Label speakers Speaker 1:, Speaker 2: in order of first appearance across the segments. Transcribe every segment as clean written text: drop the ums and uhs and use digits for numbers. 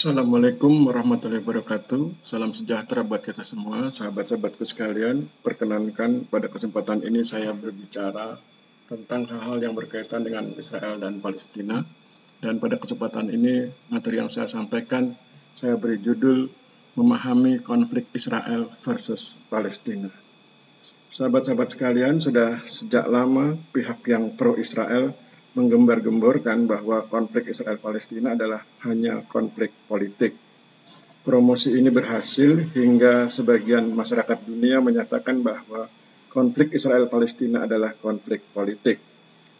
Speaker 1: Assalamualaikum warahmatullahi wabarakatuh. Salam sejahtera buat kita semua, sahabat-sahabatku sekalian. Perkenankan pada kesempatan ini saya berbicara tentang hal-hal yang berkaitan dengan Israel dan Palestina. Dan pada kesempatan ini, materi yang saya sampaikan, saya beri judul Memahami Konflik Israel versus Palestina. Sahabat-sahabat sekalian, sudah sejak lama pihak yang pro-Israel menggembar-gemborkan bahwa konflik Israel-Palestina adalah hanya konflik politik. Promosi ini berhasil hingga sebagian masyarakat dunia menyatakan bahwa konflik Israel-Palestina adalah konflik politik.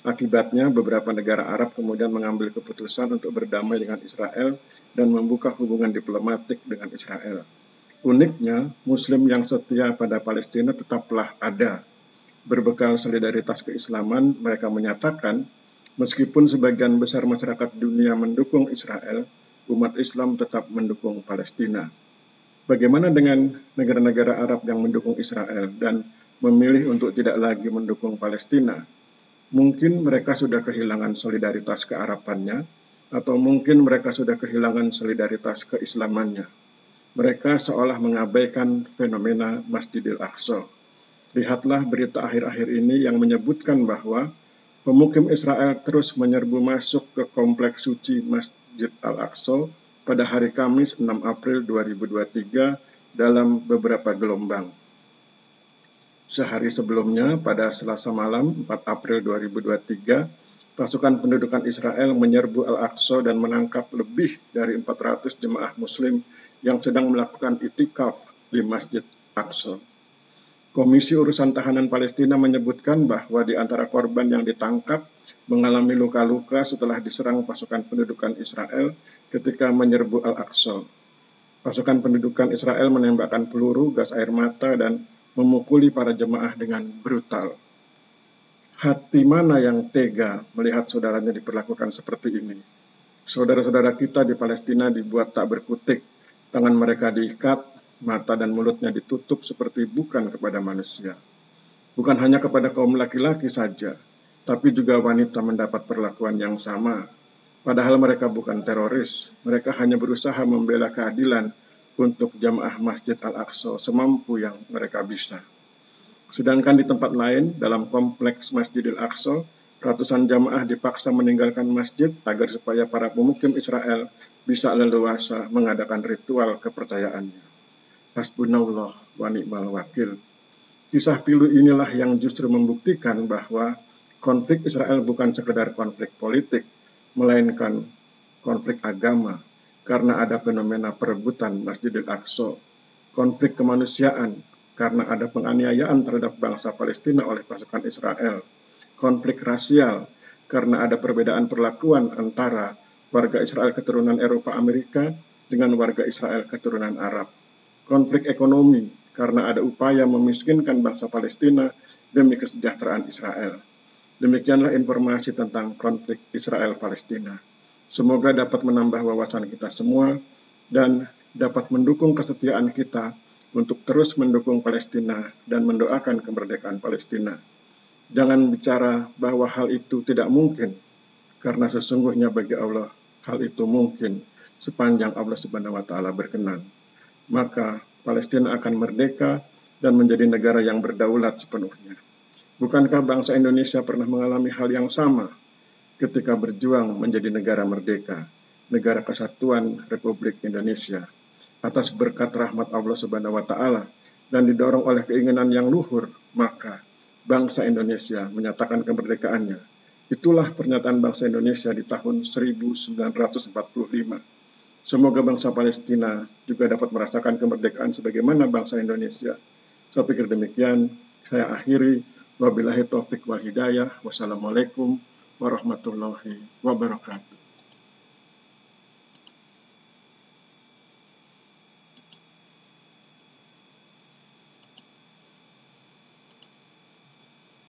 Speaker 1: Akibatnya, beberapa negara Arab kemudian mengambil keputusan untuk berdamai dengan Israel dan membuka hubungan diplomatik dengan Israel. Uniknya, Muslim yang setia pada Palestina tetaplah ada. Berbekal solidaritas keislaman, mereka menyatakan, meskipun sebagian besar masyarakat dunia mendukung Israel, umat Islam tetap mendukung Palestina. Bagaimana dengan negara-negara Arab yang mendukung Israel dan memilih untuk tidak lagi mendukung Palestina? Mungkin mereka sudah kehilangan solidaritas kearabannya, atau mungkin mereka sudah kehilangan solidaritas keislamannya. Mereka seolah mengabaikan fenomena Masjidil Aqsa. Lihatlah berita akhir-akhir ini yang menyebutkan bahwa pemukim Israel terus menyerbu masuk ke kompleks suci Masjid Al-Aqsa pada hari Kamis 6 April 2023 dalam beberapa gelombang. Sehari sebelumnya, pada Selasa malam 4 April 2023, pasukan pendudukan Israel menyerbu Al-Aqsa dan menangkap lebih dari 400 jemaah Muslim yang sedang melakukan itikaf di Masjid Aqsa. Komisi Urusan Tahanan Palestina menyebutkan bahwa di antara korban yang ditangkap mengalami luka-luka setelah diserang pasukan pendudukan Israel ketika menyerbu Al-Aqsa. Pasukan pendudukan Israel menembakkan peluru, gas air mata, dan memukuli para jemaah dengan brutal. Hati mana yang tega melihat saudaranya diperlakukan seperti ini? Saudara-saudara kita di Palestina dibuat tak berkutik, tangan mereka diikat, mata dan mulutnya ditutup seperti bukan kepada manusia. Bukan hanya kepada kaum laki-laki saja, tapi juga wanita mendapat perlakuan yang sama. Padahal mereka bukan teroris, mereka hanya berusaha membela keadilan untuk jamaah Masjid Al-Aqsa semampu yang mereka bisa. Sedangkan di tempat lain, dalam kompleks Masjidil Aqsa, ratusan jamaah dipaksa meninggalkan masjid agar supaya para pemukim Israel bisa leluasa mengadakan ritual kepercayaannya. Hasbunallah wa ni'mal wakil. Kisah pilu inilah yang justru membuktikan bahwa konflik Israel bukan sekedar konflik politik, melainkan konflik agama, karena ada fenomena perebutan Masjidil Aqsa, konflik kemanusiaan, karena ada penganiayaan terhadap bangsa Palestina oleh pasukan Israel, konflik rasial, karena ada perbedaan perlakuan antara warga Israel keturunan Eropa Amerika dengan warga Israel keturunan Arab, konflik ekonomi, karena ada upaya memiskinkan bangsa Palestina demi kesejahteraan Israel. Demikianlah informasi tentang konflik Israel-Palestina. Semoga dapat menambah wawasan kita semua dan dapat mendukung kesetiaan kita untuk terus mendukung Palestina dan mendoakan kemerdekaan Palestina. Jangan bicara bahwa hal itu tidak mungkin, karena sesungguhnya bagi Allah hal itu mungkin sepanjang Allah Subhanahu wa Ta'ala berkenan. Maka Palestina akan merdeka dan menjadi negara yang berdaulat sepenuhnya. Bukankah bangsa Indonesia pernah mengalami hal yang sama ketika berjuang menjadi negara merdeka, negara kesatuan Republik Indonesia, atas berkat rahmat Allah Subhanahu wa Ta'ala dan didorong oleh keinginan yang luhur, maka bangsa Indonesia menyatakan kemerdekaannya. Itulah pernyataan bangsa Indonesia di tahun 1945. Semoga bangsa Palestina juga dapat merasakan kemerdekaan sebagaimana bangsa Indonesia. Saya pikir demikian. Saya akhiri. Wabillahi taufiq wal hidayah. Wassalamualaikum warahmatullahi wabarakatuh.